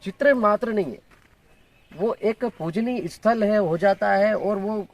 चित्र मात्र नहीं है, वो एक पूजनीय स्थल है हो जाता है। और वो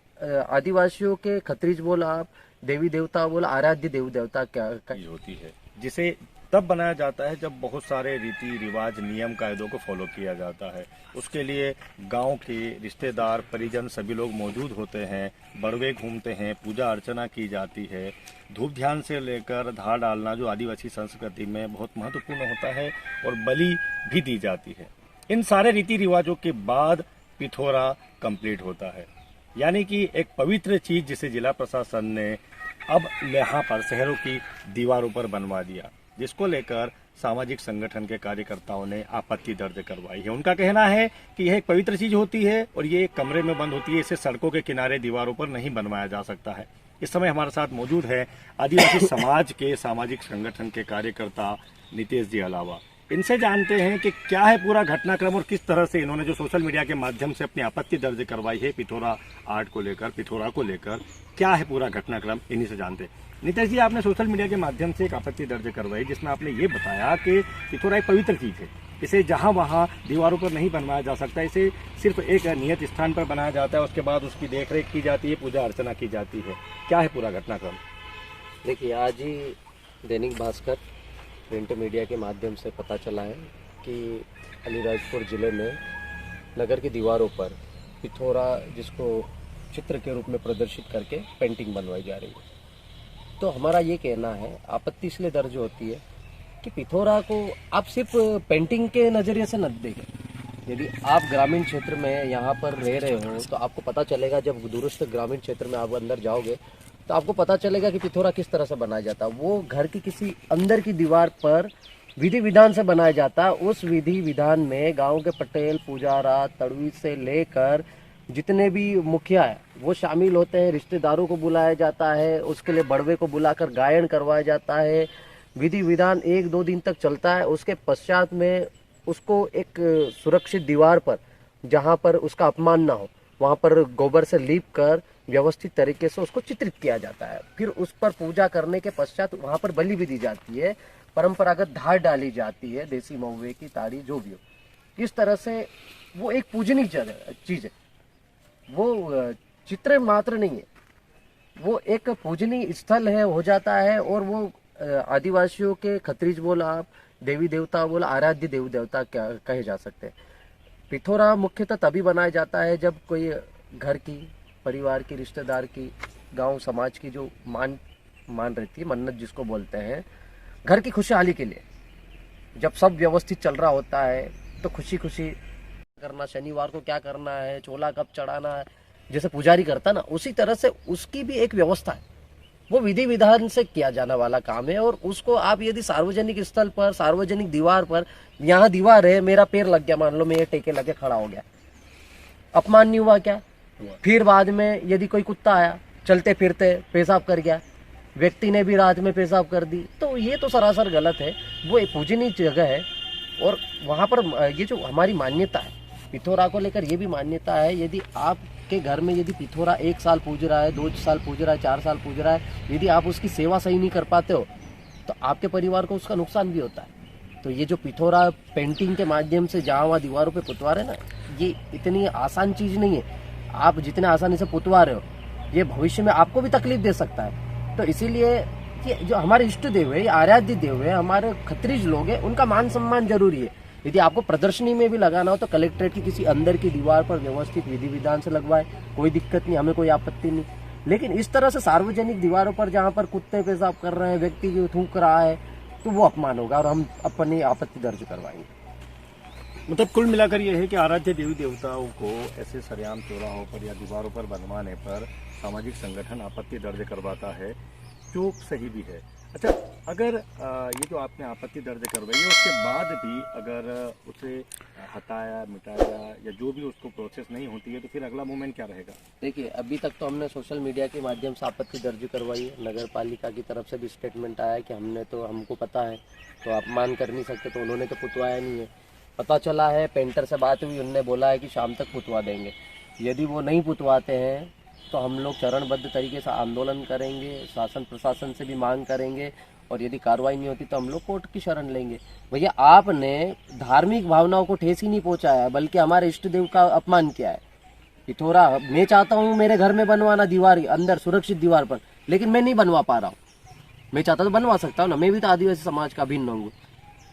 आदिवासियों के खत्रीज बोला आप, देवी देवता बोला, आराध्य देवी देवता क्या होती है, जिसे तब बनाया जाता है जब बहुत सारे रीति रिवाज नियम कायदों को फॉलो किया जाता है। उसके लिए गांव के रिश्तेदार परिजन सभी लोग मौजूद होते हैं, बड़वे घूमते हैं, पूजा अर्चना की जाती है। धूप ध्यान से लेकर धार डालना जो आदिवासी संस्कृति में बहुत महत्वपूर्ण होता है, और बलि भी दी जाती है। इन सारे रीति रिवाजों के बाद पिथौरा कंप्लीट होता है, यानी कि एक पवित्र चीज जिसे जिला प्रशासन ने अब यहाँ पर शहरों की दीवारों पर बनवा दिया, जिसको लेकर सामाजिक संगठन के कार्यकर्ताओं ने आपत्ति दर्ज करवाई है। उनका कहना है कि यह एक पवित्र चीज होती है और ये एक कमरे में बंद होती है, इसे सड़कों के किनारे दीवारों पर नहीं बनवाया जा सकता है। इस समय हमारे साथ मौजूद है आदिवासी समाज के सामाजिक संगठन के कार्यकर्ता नितेश जी अलावा। इनसे जानते हैं कि क्या है पूरा घटनाक्रम और किस तरह से इन्होंने जो सोशल मीडिया के माध्यम से अपनी आपत्ति दर्ज करवाई है पिथौरा आर्ट को लेकर, पिथौरा को लेकर, क्या है पूरा घटनाक्रम, इन्हीं से जानते हैं। नितेश जी, आपने सोशल मीडिया के माध्यम से एक आपत्ति दर्ज करवाई जिसमें आपने ये बताया कि पिथौरा एक पवित्र चीज है, इसे जहां वहां दीवारों पर नहीं बनवाया जा सकता, इसे सिर्फ एक नियत स्थान पर बनाया जाता है, उसके बाद उसकी देखरेख की जाती है, पूजा अर्चना की जाती है। क्या है पूरा घटनाक्रम? देखिए, आज ही दैनिक भास्कर प्रिंट मीडिया के माध्यम से पता चला है कि अलीराजपुर ज़िले में नगर की दीवारों पर पिथौरा, जिसको चित्र के रूप में प्रदर्शित करके पेंटिंग बनवाई जा रही है। तो हमारा ये कहना है, आपत्ति इसलिए दर्ज होती है कि पिथौरा को आप सिर्फ पेंटिंग के नज़रिए से न देखें। यदि आप ग्रामीण क्षेत्र में यहाँ पर रह रहे हो तो आपको पता चलेगा, जब दूरस्थ ग्रामीण क्षेत्र में आप अंदर जाओगे तो आपको पता चलेगा कि पिथौरा किस तरह से बनाया जाता है। वो घर की किसी अंदर की दीवार पर विधि विधान से बनाया जाता है। उस विधि विधान में गांव के पटेल, पुजारा, तड़वी से लेकर जितने भी मुखिया है वो शामिल होते हैं। रिश्तेदारों को बुलाया जाता है, उसके लिए बड़वे को बुलाकर गायन करवाया जाता है। विधि विधान 1-2 दिन तक चलता है। उसके पश्चात में उसको एक सुरक्षित दीवार पर, जहाँ पर उसका अपमान ना हो, वहाँ पर गोबर से लीप कर व्यवस्थित तरीके से उसको चित्रित किया जाता है। फिर उस पर पूजा करने के पश्चात वहाँ पर बलि भी दी जाती है, परंपरागत धार डाली जाती है, देसी महुए की ताड़ी जो भी हो। इस तरह से वो एक पूजनीय चीज है, वो चित्र मात्र नहीं है, वो एक पूजनीय स्थल है हो जाता है। और वो आदिवासियों के खत्रीज बोला आप, देवी देवता बोला, आराध्य देवी देवता क्या कहे जा सकते हैं। पिथौरा मुख्यतः तभी बनाया जाता है जब कोई घर की, परिवार की, रिश्तेदार की, गांव समाज की जो मान रहती है, मन्नत जिसको बोलते हैं, घर की खुशहाली के लिए जब सब व्यवस्थित चल रहा होता है तो खुशी खुशी करना, शनिवार को क्या करना है, चोला कब चढ़ाना है, जैसे पुजारी करता ना, उसी तरह से उसकी भी एक व्यवस्था है। वो विधि विधान से किया जाने वाला काम है। और उसको आप यदि सार्वजनिक स्थल पर, सार्वजनिक दीवार पर, यहाँ दीवार है, मेरा पैर लग गया, मान लो मैं ये टेके लगे खड़ा हो गया, अपमान नहीं हुआ क्या? फिर बाद में यदि कोई कुत्ता आया, चलते फिरते पेशाब कर गया, व्यक्ति ने भी रात में पेशाब कर दी, तो ये तो सरासर गलत है। वो एक पूजनीय जगह है। और वहाँ पर ये जो हमारी मान्यता है पिथौरा को लेकर, ये भी मान्यता है, यदि आपके घर में यदि पिथौरा 1 साल पूज रहा है, 2 साल पूज रहा है, 4 साल पूज रहा है, यदि आप उसकी सेवा सही नहीं कर पाते हो तो आपके परिवार को उसका नुकसान भी होता है। तो ये जो पिथौरा पेंटिंग के माध्यम से जहाँ वहाँ दीवारों पे पुतवा रहे ना, ये इतनी आसान चीज़ नहीं है। आप जितने आसानी से पुतवा रहे हो, ये भविष्य में आपको भी तकलीफ दे सकता है। तो इसीलिए ये जो हमारे इष्ट देव है, आराध्य देव है, हमारे खत्रीज लोग हैं, उनका मान सम्मान जरूरी है। यदि आपको प्रदर्शनी में भी लगाना हो तो कलेक्ट्रेट की किसी अंदर की दीवार पर व्यवस्थित विधि विधान से लगवाए, कोई दिक्कत नहीं, हमें कोई आपत्ति नहीं। लेकिन इस तरह से सार्वजनिक दीवारों पर जहाँ पर कुत्ते पेशाब कर रहे हैं, व्यक्ति थूक रहा है, तो वो अपमान होगा और हम अपनी आपत्ति दर्ज करवाएंगे। मतलब कुल मिलाकर यह है कि आराध्य देवी देवताओं को ऐसे सरेआम चौराहों पर या दीवारों पर बनवाने पर सामाजिक संगठन आपत्ति दर्ज करवाता है, जो सही भी है। अच्छा, अगर ये जो आपने आपत्ति दर्ज करवाई है उसके बाद भी अगर उसे हटाया, मिटाया या जो भी उसको प्रोसेस नहीं होती है, तो फिर अगला मूवमेंट क्या रहेगा? देखिए, अभी तक तो हमने सोशल मीडिया के माध्यम से आपत्ति दर्ज करवाई है। नगर पालिका की तरफ से भी स्टेटमेंट आया कि हमको पता है, तो अपमान कर नहीं सकते, तो उन्होंने तो पुतवाया नहीं है। पता चला है, पेंटर से बात हुई, उन्होंने बोला है कि शाम तक पुतवा देंगे। यदि वो नहीं पुतवाते हैं तो हम लोग चरणबद्ध तरीके से आंदोलन करेंगे, शासन प्रशासन से भी मांग करेंगे और यदि कार्रवाई नहीं होती तो हम लोग कोर्ट की शरण लेंगे। भैया आपने धार्मिक भावनाओं को ठेस ही नहीं पहुंचाया, बल्कि हमारे इष्ट देव का अपमान किया है। पिथौरा मैं चाहता हूँ मेरे घर में बनवाना दीवार अंदर सुरक्षित दीवार पर, लेकिन मैं नहीं बनवा पा रहा हूँ। मैं चाहता तो बनवा सकता हूँ ना, मैं भी तो आदिवासी समाज का भिन्न हूँ,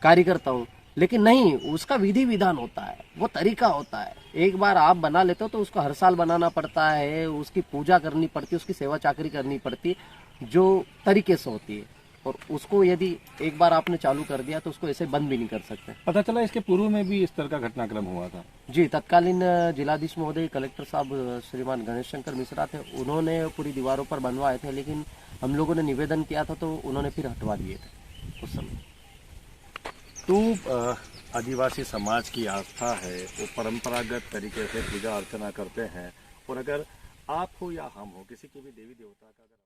कार्य करता हूँ, लेकिन नहीं, उसका विधि विधान होता है, वो तरीका होता है। एक बार आप बना लेते हो तो उसको हर साल बनाना पड़ता है, उसकी पूजा करनी पड़ती है, उसकी सेवा चाकरी करनी पड़ती है जो तरीके से होती है। और उसको यदि एक बार आपने चालू कर दिया तो उसको ऐसे बंद भी नहीं कर सकते। पता चला इसके पूर्व में भी इस तरह का घटनाक्रम हुआ था। जी, तत्कालीन जिलाधीश महोदय कलेक्टर साहब श्रीमान गणेश शंकर मिश्रा थे, उन्होंने पूरी दीवारों पर बनवाए थे, लेकिन हम लोगों ने निवेदन किया था तो उन्होंने फिर हटवा दिए थे उस समय। तो आदिवासी समाज की आस्था है, वो परंपरागत तरीके से पूजा अर्चना करते हैं, और अगर आप हो या हम हो, किसी के भी देवी देवता का अगर